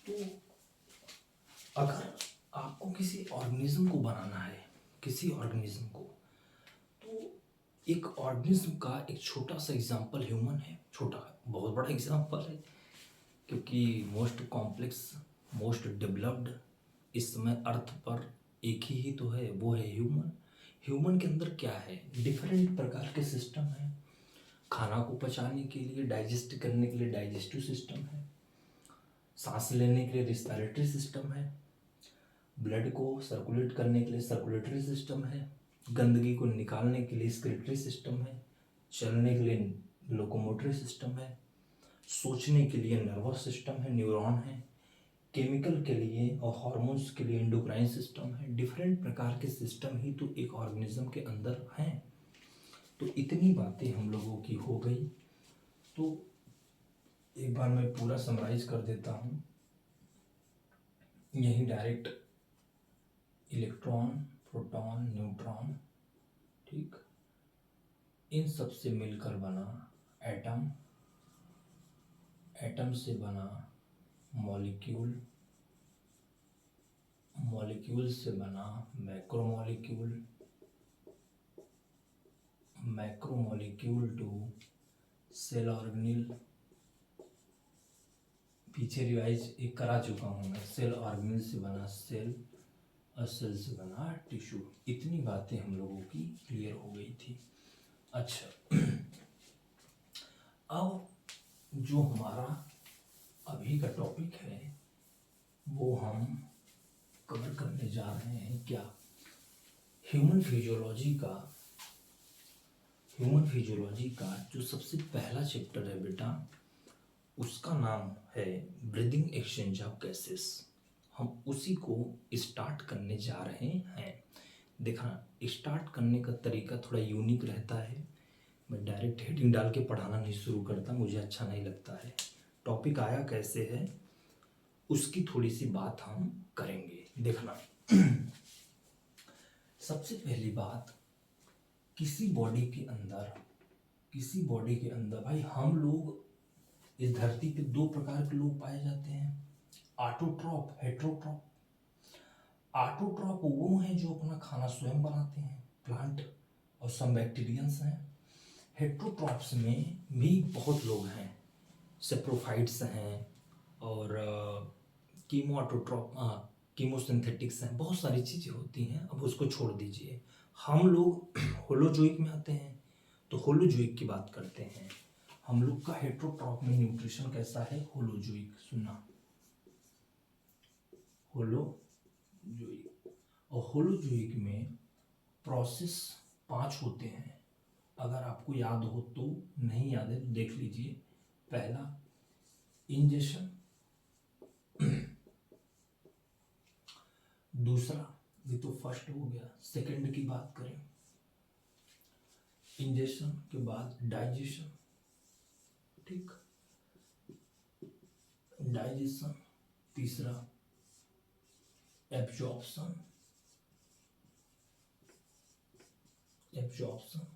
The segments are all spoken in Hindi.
तो अगर आपको किसी ऑर्गेनिज्म को बनाना है, किसी ऑर्गेनिज्म को, तो एक ऑर्गेनिज्म का एक छोटा सा एग्जांपल ह्यूमन है। छोटा, बहुत बड़ा एग्जांपल है, क्योंकि मोस्ट कॉम्प्लेक्स, मोस्ट डेवलप्ड इस समय अर्थ पर एक ही तो है, वो है ह्यूमन। ह्यूमन के अंदर क्या है, डिफरेंट प्रकार के सिस्टम हैं। खाना को पचाने के लिए, डाइजेस्ट करने के लिए डाइजेस्टिव सिस्टम है, सांस लेने के लिए रिस्पिरेटरी सिस्टम है, ब्लड को सर्कुलेट करने के लिए सर्कुलेटरी सिस्टम है, गंदगी को निकालने के लिए एक्सक्रीटरी सिस्टम है, चलने के लिए लोकोमोटरी सिस्टम है, सोचने के लिए नर्वस सिस्टम है, न्यूरॉन है, केमिकल के लिए और हार्मोन्स के लिए एंडोक्राइन सिस्टम है। डिफरेंट प्रकार के सिस्टम ही तो एक ऑर्गेनिज्म के अंदर हैं। तो इतनी बातें हम लोगों की हो गई। तो एक बार मैं पूरा समराइज कर देता हूँ। यही डायरेक्ट इलेक्ट्रॉन, प्रोटॉन, न्यूट्रॉन, ठीक, इन सब से मिलकर बना एटम, एटम से बना मॉलिक्यूल, मॉलिक्यूल से बना macromolecule, macromolecule to cell organelle. पीछे रिवाइज एक करा चुका हूँ मैं। सेल ऑर्गेनिल से बना सेल और सेल से बना टिश्यू। इतनी बातें हम लोगों की क्लियर हो गई थी। अच्छा, अब जो हमारा अभी का टॉपिक है वो हम कवर करने जा रहे हैं। क्या? ह्यूमन फिजियोलॉजी का, ह्यूमन फिजियोलॉजी का जो सबसे पहला चैप्टर है बेटा, उसका नाम है ब्रीदिंग एक्सचेंज ऑफ गैसेस। हम उसी को स्टार्ट करने जा रहे हैं। देखना, स्टार्ट करने का तरीका थोड़ा यूनिक रहता है। मैं डायरेक्ट हेडिंग डाल के पढ़ाना नहीं शुरू करता, मुझे अच्छा नहीं लगता है। टॉपिक आया कैसे है उसकी थोड़ी सी बात हम करेंगे। देखना, सबसे पहली बात, किसी बॉडी के अंदर, किसी बॉडी के अंदर भाई हम लोग, इस धरती पे दो प्रकार के लोग पाए जाते हैं, ऑटोट्रॉप, हेट्रोट्रॉप। ऑटोट्रॉप वो हैं जो अपना खाना स्वयं बनाते हैं, प्लांट और सम बैक्टीरियंस हैं। हेट्रोट्रॉप्स में भी बहुत लोग हैं, सेप्रोफाइट्स हैं और कीमोऑटोट्रॉप, कीमोसिंथेटिक्स हैं, बहुत सारी चीज़ें होती हैं। अब उसको छोड़ दीजिए, हम लोग होलोजोइक में आते हैं। तो होलोजोइक की बात करते हैं। हम लोग का हेट्रोट्रॉप में न्यूट्रिशन कैसा है? होलोजोइक। सुनना, होलोजोइक। और होलोजोइक में प्रोसेस 5 होते हैं। अगर आपको याद हो तो, नहीं याद है तो देख लीजिए। पहला इंजेक्शन, दूसरा, ये तो फर्स्ट हो गया। सेकंड की बात करें, इंजेक्शन के बाद डाइजेशन, ठीक, डाइजेशन। तीसरा एब्जॉर्प्शन, एब्जॉर्प्शन।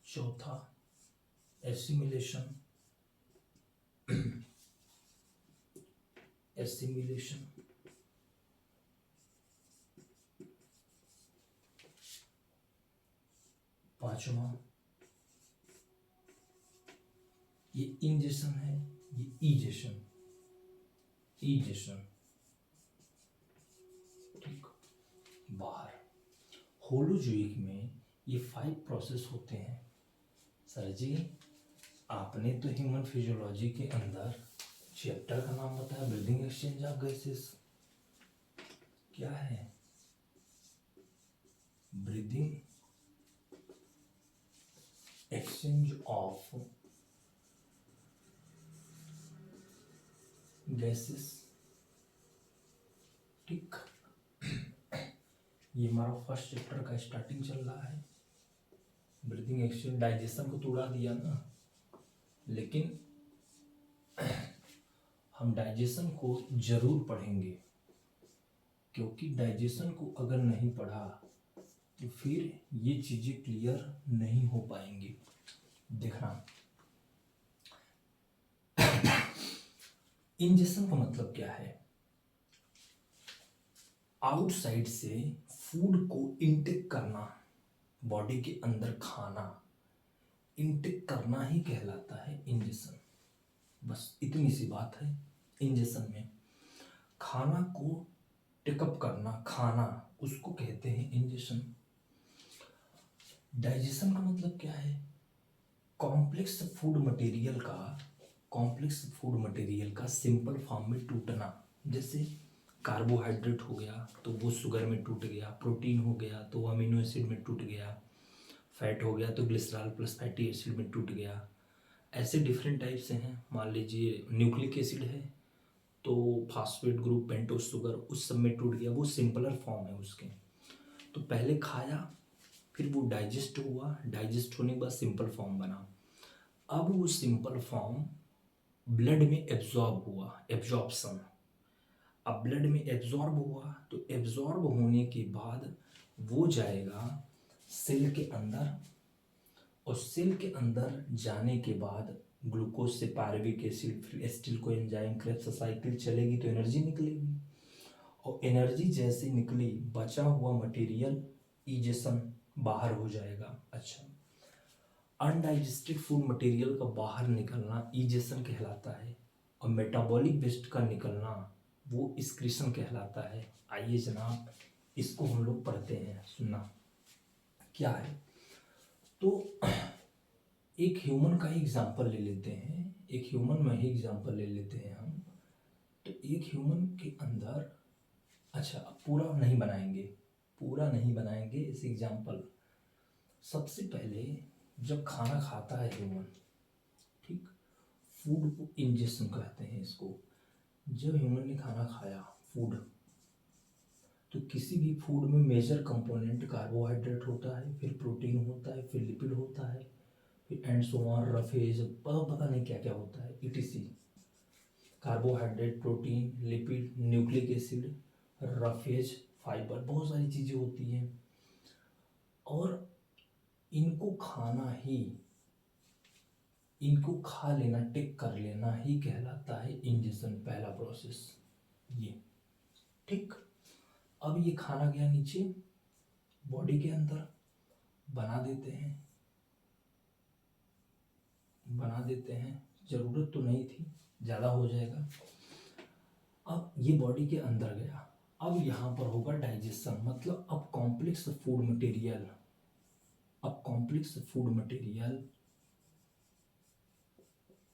चौथा एसिमिलेशन, एसिमिलेशन। पांचवा, ये इंजेक्शन है, ये इजेशन, इजेशन, ठीक, बाहर। होलोजोइक में ये 5 प्रोसेस होते हैं। सर जी, आपने तो ह्यूमन फिजियोलॉजी के अंदर चैप्टर का नाम बताया ब्रीदिंग एक्सचेंज ऑफ गैसेस। क्या है? ब्रीदिंग एक्सचेंज ऑफ गैसेस, ठीक। ये हमारा फर्स्ट चैप्टर का स्टार्टिंग चल रहा है। ब्रीदिंग एक्सचेंज, डाइजेशन को तो उड़ा दिया ना, लेकिन हम डाइजेशन को जरूर पढ़ेंगे, क्योंकि डाइजेशन को अगर नहीं पढ़ा तो फिर ये चीजें क्लियर नहीं हो पाएंगी। देखना, इंजेक्शन का मतलब क्या है? आउटसाइड से फूड को इनटेक करना, बॉडी के अंदर खाना इनटेक करना ही कहलाता है इंजेक्शन। बस इतनी सी बात है। इंजेक्शन में खाना को टेकअप करना, खाना, उसको कहते हैं इंजेक्शन। डाइजेशन का मतलब क्या है? कॉम्प्लेक्स फूड मटेरियल का, कॉम्प्लेक्स फूड मटेरियल का सिंपल फॉर्म में टूटना। जैसे कार्बोहाइड्रेट हो गया तो वो शुगर में टूट गया, प्रोटीन हो गया तो वो अमीनो एसिड में टूट गया, फैट हो गया तो ग्लिसरॉल प्लस फैटी एसिड में टूट गया। ऐसे डिफरेंट टाइप से हैं। मान लीजिए न्यूक्लिक एसिड है तो फास्फेट ग्रुप, पेंटोस शुगर, उस सब में टूट गया, वो सिंपलर फॉर्म है उसके। तो पहले खाया, फिर वो डाइजेस्ट हुआ, डाइजेस्ट होने के बाद सिंपल फॉर्म बना। अब वो सिंपल फॉर्म ब्लड में एब्जॉर्ब हुआ, एब्जॉर्प्शन। अब ब्लड में एब्जॉर्ब हुआ तो एब्जॉर्ब होने के बाद वो जाएगा सेल के अंदर, और सेल के अंदर जाने के बाद ग्लूकोज से पायरुविक एसिड, फिर एसिटिल को एंजाइम, क्रेब्स साइकिल चलेगी तो एनर्जी निकलेगी। और एनर्जी जैसे निकली, बचा हुआ मटेरियल इजेशन बाहर हो जाएगा। अच्छा, अनडाइजेस्टेड फूड मटेरियल का बाहर निकलना इजेशन कहलाता है, और मेटाबॉलिक वेस्ट का निकलना वो एक्सक्रीशन कहलाता है। आइए जनाब, इसको हम लोग पढ़ते हैं, सुनना क्या है। तो एक ह्यूमन का ही एग्जांपल ले लेते हैं, एक ह्यूमन में ही एग्जांपल ले लेते हैं हम। तो एक ह्यूमन के अंदर, अच्छा अब पूरा नहीं बनाएंगे, पूरा नहीं बनाएंगे इस एग्जांपल। सबसे पहले जब खाना खाता है ह्यूमन, ठीक, फूड को इंजेक्शन कहते हैं इसको। जब ह्यूमन ने खाना खाया, फूड, तो किसी भी फूड में मेजर कंपोनेंट कार्बोहाइड्रेट होता है, फिर प्रोटीन होता है, फिर लिपिड होता है, फिर एंड सो ऑन, रफेज, पता नहीं क्या क्या होता है, etc.. Carbohydrate, protein, lipid, nucleic acid, roughage, fibre, बहुत सारी चीज़ें होती हैं। और इनको खाना ही, इनको खा लेना, टेक कर लेना ही कहलाता है इंजेक्शन, पहला प्रोसेस ये। ठीक, अब ये खाना गया नीचे बॉडी के अंदर, बना देते हैं, बना देते हैं, ज़रूरत तो नहीं थी, ज़्यादा हो जाएगा। अब ये बॉडी के अंदर गया, अब यहाँ पर होगा डाइजेशन, मतलब अब कॉम्प्लेक्स फूड मटेरियल, अब complex food material,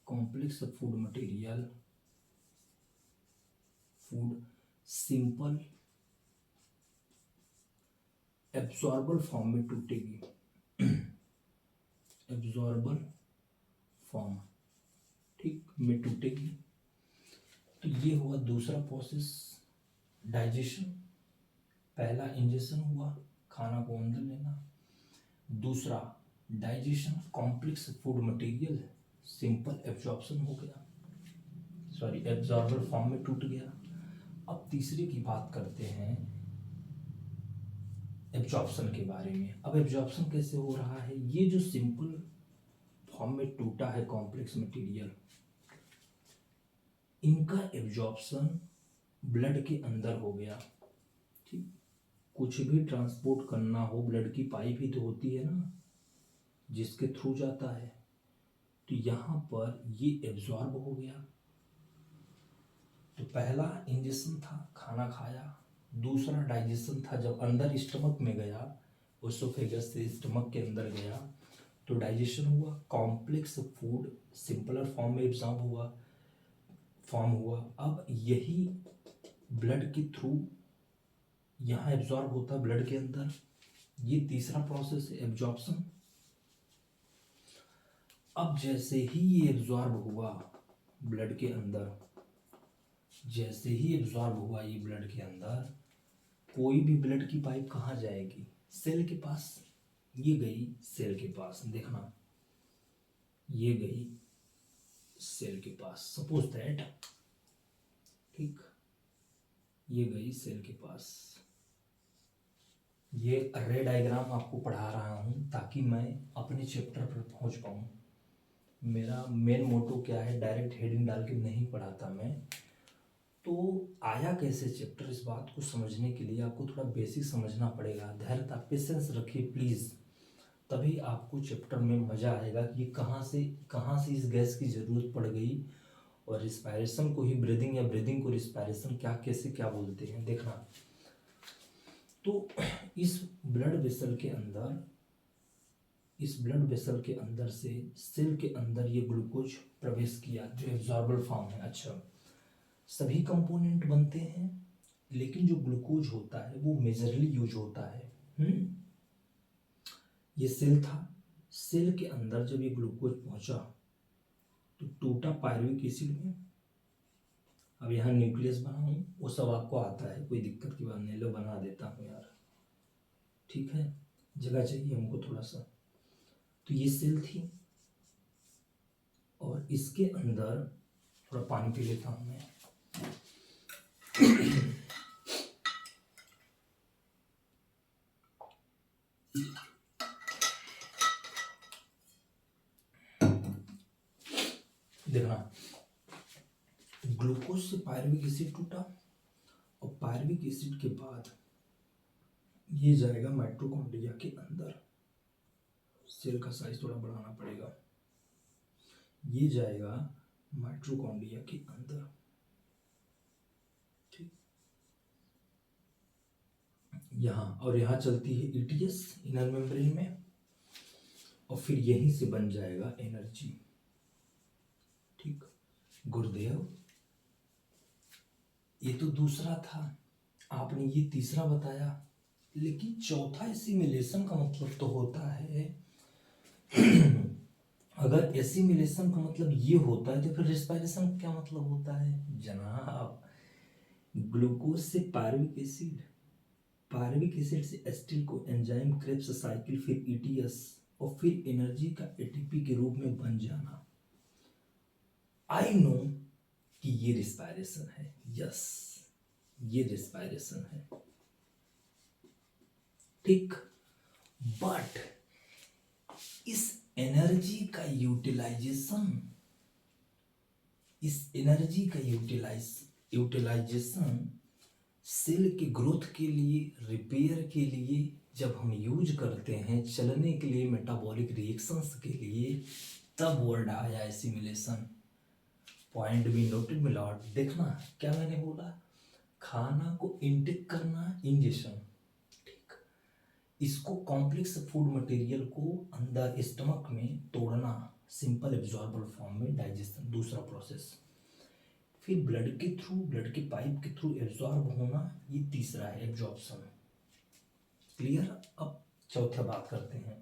complex food material, food simple absorbable form में टूटेगी, एब्जॉर्बल फॉर्म, ठीक, में टूटेगी। तो ये हुआ दूसरा प्रोसेस, डाइजेशन। पहला इंजेक्शन हुआ, खाना को अंदर लेना। दूसरा digestion, complex food material simple absorption हो गया, सॉरी एब्जॉर्बर फॉर्म में टूट गया। अब तीसरे की बात करते हैं, एब्जॉर्प्शन के बारे में। अब एब्जॉर्प्शन कैसे हो रहा है? ये जो सिंपल फॉर्म में टूटा है कॉम्प्लेक्स मटेरियल, इनका एब्जॉर्प्शन ब्लड के अंदर हो गया। ठीक, कुछ भी ट्रांसपोर्ट करना हो, ब्लड की पाइप ही तो होती है ना जिसके थ्रू जाता है, तो यहाँ पर ये एब्जॉर्ब हो गया। तो पहला इंजेक्शन था, खाना खाया। दूसरा डाइजेशन था, जब अंदर स्टमक में गया, ओसोफेगस से स्टमक के अंदर गया तो डाइजेशन हुआ। कॉम्प्लेक्स फूड सिंपलर फॉर्म में एब्जॉर्ब हुआ, फॉर्म हुआ। अब यही ब्लड के थ्रू यहाँ एब्जॉर्ब होता है ब्लड के अंदर। ये तीसरा प्रोसेस है, एब्जॉर्प्शन। अब जैसे ही ये एब्जॉर्ब हुआ ब्लड के अंदर, जैसे ही एब्जॉर्ब हुआ ये ब्लड के अंदर, कोई भी ब्लड की पाइप कहाँ जाएगी? सेल के पास। ये गई सेल के पास, देखना, ये गई सेल के पास, सपोज दैट, ठीक, ये गई सेल के पास। ये रे डायग्राम आपको पढ़ा रहा हूँ ताकि मैं अपने चैप्टर पर पहुँच पाऊँ। मेरा मेन मोटो क्या है, डायरेक्ट हेडिंग डाल के नहीं पढ़ाता मैं। तो आया कैसे चैप्टर, इस बात को समझने के लिए आपको थोड़ा बेसिक समझना पड़ेगा। धैर्यता, पेशेंस रखिए प्लीज़, तभी आपको चैप्टर में मज़ा आएगा कि कहाँ से इस गैस की ज़रूरत पड़ गई, और रिस्पायरेशन को ही ब्रीदिंग या ब्रीदिंग को रिस्पायरेशन क्या कैसे क्या बोलते हैं, देखना। तो इस ब्लड वेसल के अंदर, इस ब्लड वेसल के अंदर से सेल के अंदर ये ग्लूकोज प्रवेश किया जो एब्जॉर्बल फॉर्म है। अच्छा, सभी कंपोनेंट बनते हैं, लेकिन जो ग्लूकोज होता है वो मेजरली यूज होता है। ये सेल था, सेल के अंदर जब ये ग्लूकोज पहुंचा तो टूटा पायरुविक एसिड में। अब यहाँ न्यूक्लियस बनाऊं, वो सब आपको आता है, कोई दिक्कत की बात नहीं, लो बना देता हूँ यार, ठीक है, जगह चाहिए हमको थोड़ा सा। तो ये सेल थी, और इसके अंदर थोड़ा पानी पी लेता हूँ मैं। देखना, ग्लूकोज से पायरुविक एसिड टूटा, और पायरुविक एसिड के बाद ये जाएगा माइटोकॉन्ड्रिया के अंदर। सेल का साइज थोड़ा बढ़ाना पड़ेगा। ये जाएगा माइटोकॉन्ड्रिया के अंदर, ठीक, यहाँ, और यहाँ चलती है ईटीएस इनर मेम्ब्रेन में, और फिर यहीं से बन जाएगा एनर्जी, ठीक। गुरुदेव, ये तो दूसरा था, आपने ये तीसरा बताया, लेकिन चौथा एसिमिलेशन का मतलब तो होता है अगर एसिमिलेशन का मतलब ये होता है तो फिर रेस्पिरेशन का क्या मतलब होता है जनाब? ग्लूकोज से पायरुविक एसिड, पायरुविक एसिड से एसिटिल को एंजाइम क्रेब्स साइकिल, फिर ईटीएस, और फिर एनर्जी का एटीपी के रूप में बन जाना। आई नो कि ये रिस्पायरेशन है, यस, ये रिस्पायरेशन है, ठीक। बट इस एनर्जी का यूटिलाइजेशन, इस एनर्जी का यूटिलाइजेशन सेल के ग्रोथ के लिए, रिपेयर के लिए जब हम यूज करते हैं, चलने के लिए, मेटाबॉलिक रिएक्शंस के लिए, तब वर्ड आया assimilation. Point be noted milord. देखना क्या मैंने बोला, खाना को इनटेक करना, इंजेशन, ठीक, इसको कॉम्प्लेक्स फूड मटेरियल को अंदर स्टमक में तोड़ना, सिंपल एब्जॉर्बल फॉर्म में डाइजेशन, दूसरा प्रोसेस, फिर ब्लड के थ्रू, ब्लड के पाइप के थ्रू एब्जॉर्ब होना, ये तीसरा है एब्जॉर्प्शन। क्लियर? अब चौथा बात करते हैं।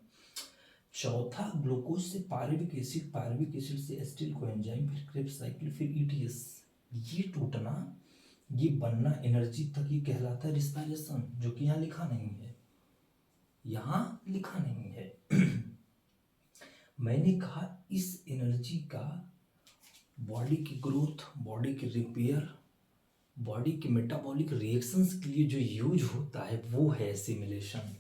चौथा, ग्लूकोज से पायरुविक एसिड, पायरुविक एसिड से एसिटिल कोएंजाइम, फिर क्रेब्स साइकिल, फिर ईटीएस, ये टूटना, ये बनना एनर्जी तक, ये कहलाता है रिस्पायरेशन, जो कि यहाँ लिखा नहीं है, यहाँ लिखा नहीं है मैंने कहा इस एनर्जी का बॉडी की ग्रोथ, बॉडी की रिपेयर, बॉडी के मेटाबॉलिक रिएक्शंस के लिए जो यूज होता है वो है एसिमिलेशन।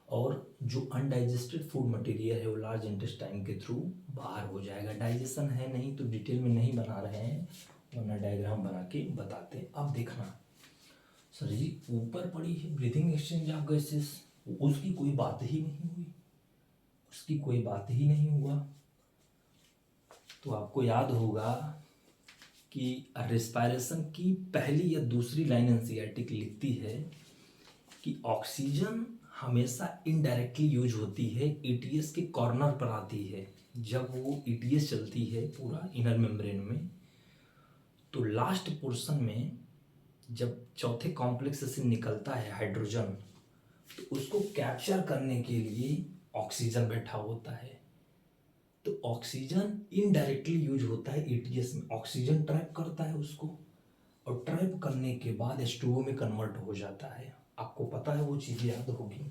और जो अनडाइजेस्टेड फूड मटेरियल है वो लार्ज इंटेस्टाइन के थ्रू बाहर हो जाएगा। डाइजेशन है नहीं तो डिटेल में नहीं बना रहे हैं, वरना डायग्राम बना के बताते हैं। अब देखना सर जी, ऊपर पड़ी है ब्रीथिंग एक्सचेंज ऑफ गैसेस, उसकी कोई बात ही नहीं हुई, उसकी कोई बात ही नहीं हुआ। तो आपको याद होगा कि रेस्पायरेशन की पहली या दूसरी लाइन एनसीईआरटी की लिखती है कि ऑक्सीजन हमेशा इनडायरेक्टली यूज होती है, ईटीएस के कॉर्नर पर आती है। जब वो ईटीएस चलती है पूरा इनर मेम्ब्रेन में, तो लास्ट पोर्शन में जब चौथे कॉम्प्लेक्स से निकलता है हाइड्रोजन, तो उसको कैप्चर करने के लिए ऑक्सीजन बैठा होता है। तो ऑक्सीजन इनडायरेक्टली यूज होता है ईटीएस में, ऑक्सीजन ट्रैप करता है उसको, और ट्रैप करने के बाद H2O में कन्वर्ट हो जाता है। आपको पता है, वो चीज़ें याद होगी।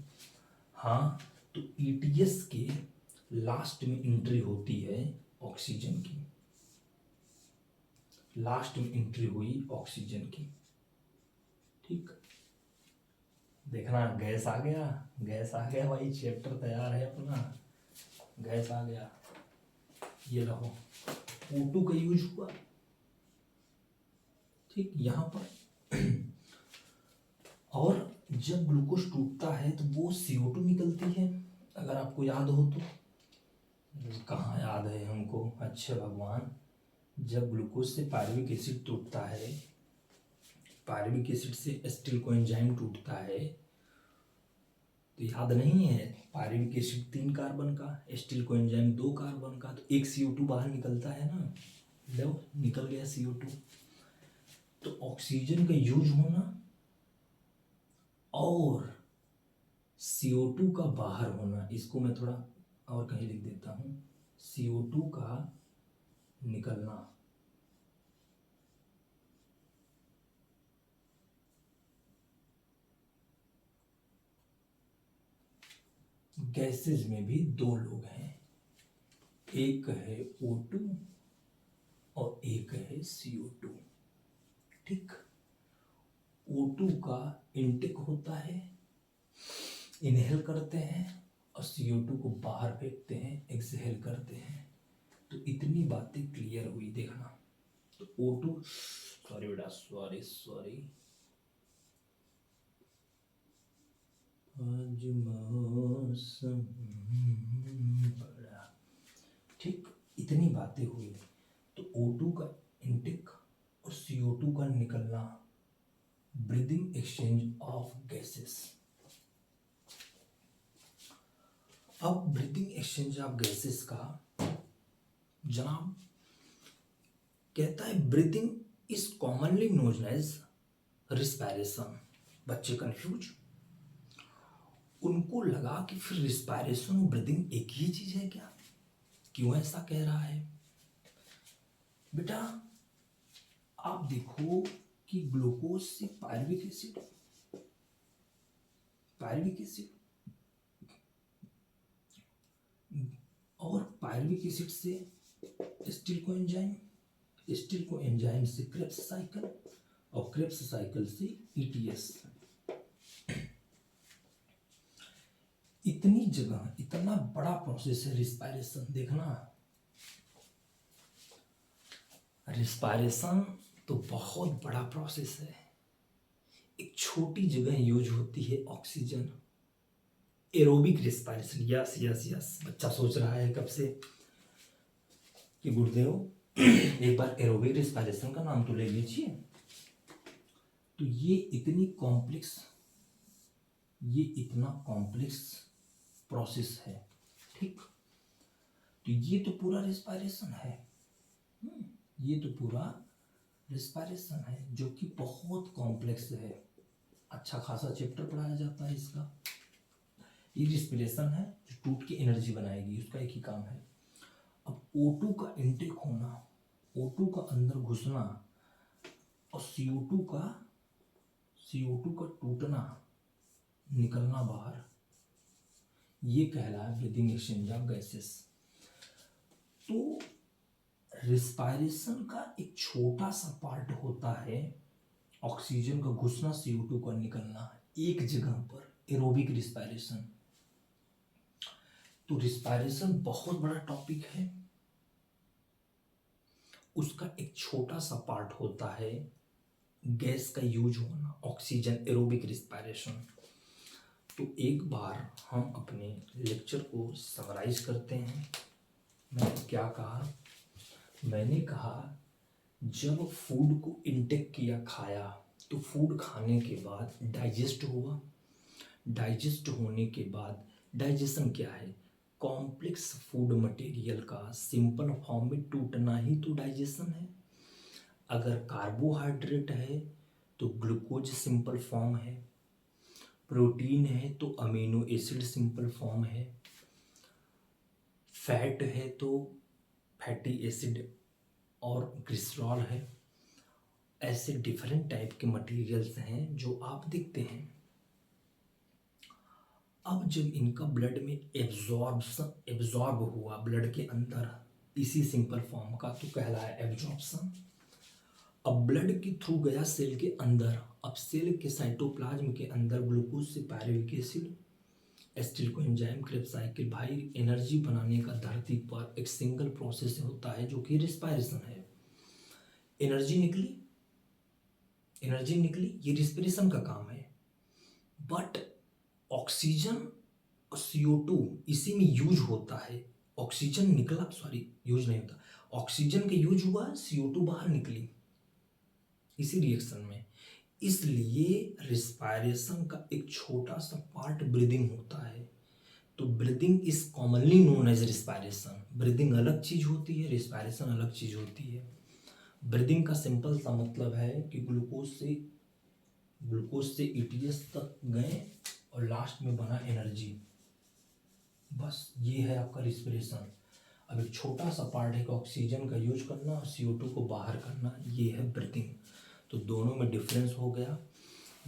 हाँ, तो ईटीएस के लास्ट में एंट्री होती है ऑक्सीजन की, लास्ट में एंट्री हुई ऑक्सीजन की, ठीक। देखना गैस आ गया, गैस आ गया भाई, चैप्टर तैयार है अपना, गैस आ गया। ये रहो O2 का यूज हुआ, ठीक, यहाँ पर। और जब ग्लूकोज टूटता है तो वो CO2 निकलती है, अगर आपको याद हो तो। कहाँ याद है हमको, अच्छे भगवान। जब ग्लूकोज से पायरुविक एसिड टूटता है, पायरुविक एसिड से एसिटिल कोएंजाइम टूटता है, तो याद नहीं है, पायरुविक एसिड 3 कार्बन का, एसिटिल कोएंजाइम 2 कार्बन का, तो एक CO2 बाहर निकलता है ना। लो निकल गया CO2। तो ऑक्सीजन का यूज होना और CO2 का बाहर होना, इसको मैं थोड़ा और कहीं लिख देता हूँ, CO2 का निकलना, गैसेज में भी 2 लोग हैं, एक है O2 और एक है CO2, ठीक। O2 का इनटेक होता है, इनहेल करते हैं, और CO2 को बाहर फेंकते हैं, एक्सहेल करते हैं। तो इतनी बातें क्लियर हुई, देखना। तो O2, सॉरी बेटा, सॉरी सॉरी, आज मौसम बड़ा, ठीक, इतनी बातें हुई। तो O2 का इनटेक और CO2 का निकलना, ब्रीदिंग एक्सचेंज ऑफ गैसेस। अब ब्रीदिंग एक्सचेंज ऑफ गैसेस का जनाब कहता है, breathing is commonly known as respiration. बच्चे कंफ्यूज, उनको लगा कि फिर रिस्पायरेशन और ब्रीदिंग एक ही चीज है क्या, क्यों ऐसा कह रहा है। बेटा आप देखो कि ग्लूकोज से पायरुविक एसिड, पायरुविक एसिड और पायरुविक एसिड से एसिटिल कोएंजाइम, एसिटिल कोएंजाइम से क्रेब्स साइकिल, और क्रेब्स साइकिल से ETS। इतनी जगह, इतना बड़ा प्रोसेस है रिस्पायरेशन, देखना। रिस्पायरेशन तो बहुत बड़ा प्रोसेस है, एक छोटी जगह यूज होती है oxygen. Aerobic respiration, yes yes yes, बच्चा सोच रहा है कब से कि गुरुदेव एक बार एरोबिक रिस्पायरेशन का नाम तो ले लीजिए। तो ये इतनी कॉम्प्लेक्स, ये इतना कॉम्प्लेक्स प्रोसेस है, ठीक। तो ये तो पूरा रिस्पायरेशन है, ये तो पूरा रिस्पायरेशन है, जो कि बहुत कॉम्प्लेक्स है, अच्छा खासा चैप्टर पढ़ाया जाता है इसका। ये रिस्पिरेशन है जो टूट के एनर्जी बनाएगी, उसका एक ही काम है। अब O2 का इनटेक होना, O2 का अंदर घुसना, और CO2 का टूटना, निकलना बाहर, ये कहलाए ब्रीदिंग एक्सचेंज ऑफ गैसेस। तो रिस्पायरेशन का एक छोटा सा पार्ट होता है ऑक्सीजन का घुसना, CO2 का निकलना एक जगह पर, एरोबिक रिस्पायरेशन। तो रिस्पायरेशन बहुत बड़ा टॉपिक है, उसका एक छोटा सा पार्ट होता है गैस का यूज होना, ऑक्सीजन, एरोबिक रिस्पायरेशन। तो एक बार हम अपने लेक्चर को समराइज करते हैं। मैंने क्या कहा, मैंने कहा जब फूड को इंटेक किया, खाया, तो फूड खाने के बाद डाइजेस्ट हुआ, डाइजेस्ट होने के बाद, डाइजेशन क्या है, कॉम्प्लेक्स फूड मटेरियल का सिंपल फॉर्म में टूटना ही तो डाइजेशन है। अगर कार्बोहाइड्रेट है तो ग्लूकोज सिंपल फॉर्म है, प्रोटीन है तो अमीनो एसिड सिंपल फॉर्म है, फैट है तो फैटी एसिड और ग्लिसरॉल है। ऐसे डिफरेंट टाइप के मटेरियल्स हैं जो आप देखते हैं। अब जब इनका ब्लड में एब्जॉर्ब हुआ, ब्लड के अंदर, इसी सिंपल फॉर्म का तो कहलाया एब्जॉर्प्शन। अब ब्लड के थ्रू गया सेल के अंदर, अब सेल के साइटोप्लाज्म के अंदर ग्लूकोज से pyruvic acid, acetyl coenzyme Krebs cycle. भाई एनर्जी बनाने का धरती पर एक सिंगल प्रोसेस होता है जो कि रिस्पायरेशन है। एनर्जी निकली, ये रिस्पिरेशन का काम है। बट ऑक्सीजन और CO2 इसी में यूज होता है। ऑक्सीजन निकला, सॉरी यूज नहीं होता, ऑक्सीजन का यूज हुआ, CO2 बाहर निकली इसी रिएक्शन में। इसलिए रिस्पायरेशन का एक छोटा सा पार्ट ब्रीदिंग होता है। तो breathing is commonly known as respiration. Breathing अलग चीज होती है, रिस्पायरेशन अलग चीज होती है। ब्रीदिंग का सिंपल सा मतलब है कि ग्लूकोज से ETS तक गए और लास्ट में बना एनर्जी, बस ये है आपका रिस्पिरेशन। अब एक छोटा सा पार्ट है कि ऑक्सीजन का यूज करना और CO2 को बाहर करना, ये है ब्रीथिंग। तो दोनों में डिफरेंस हो गया।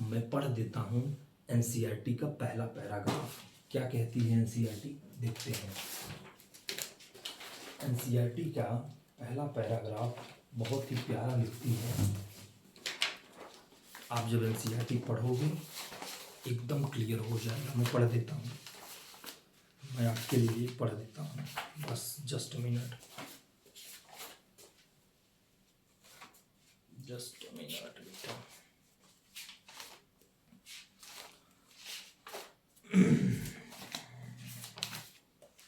मैं पढ़ देता हूँ NCERT का पहला पैराग्राफ। क्या कहती है NCERT, देखते हैं। NCERT का पहला पैराग्राफ बहुत ही प्यारा लिखती है। आप जब NCERT पढ़ोगे एकदम क्लियर हो जाएगा। मैं पढ़ देता हूँ, मैं आपके लिए पढ़ देता हूँ, बस जस्ट अ मिनट। बेटा।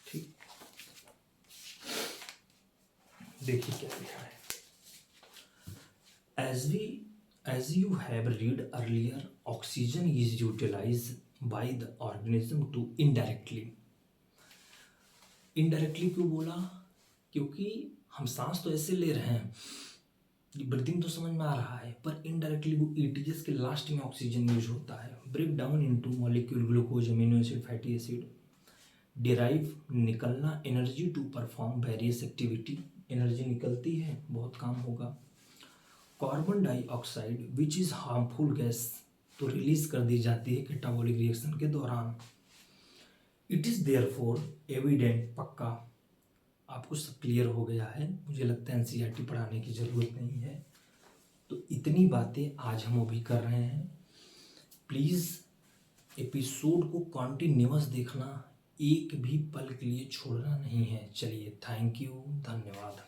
ठीक, देखिए क्या लिखा है। As you have read earlier, oxygen is utilized by the organism to indirectly क्यों बोला? क्योंकि हम सांस तो ऐसे ले रहे हैं, ब्रीदिंग तो समझ में आ रहा है, पर इनडायरेक्टली वो ETS के लास्ट में ऑक्सीजन यूज होता है। Break down into molecule glucose, amino acid, fatty acid, derive निकलना, energy to perform various activity, energy निकलती है, बहुत काम होगा। Carbon dioxide which is harmful gas तो रिलीज कर दी जाती है कैटाबॉलिक रिएक्शन के दौरान। इट इज देयरफॉर एविडेंट, पक्का आपको सब क्लियर हो गया है। मुझे लगता है NCERT पढ़ाने की ज़रूरत नहीं है। तो इतनी बातें आज हम अभी कर रहे हैं। प्लीज़ एपिसोड को कॉन्टिन्यूअस देखना, एक भी पल के लिए छोड़ना नहीं है। चलिए, थैंक यू, धन्यवाद।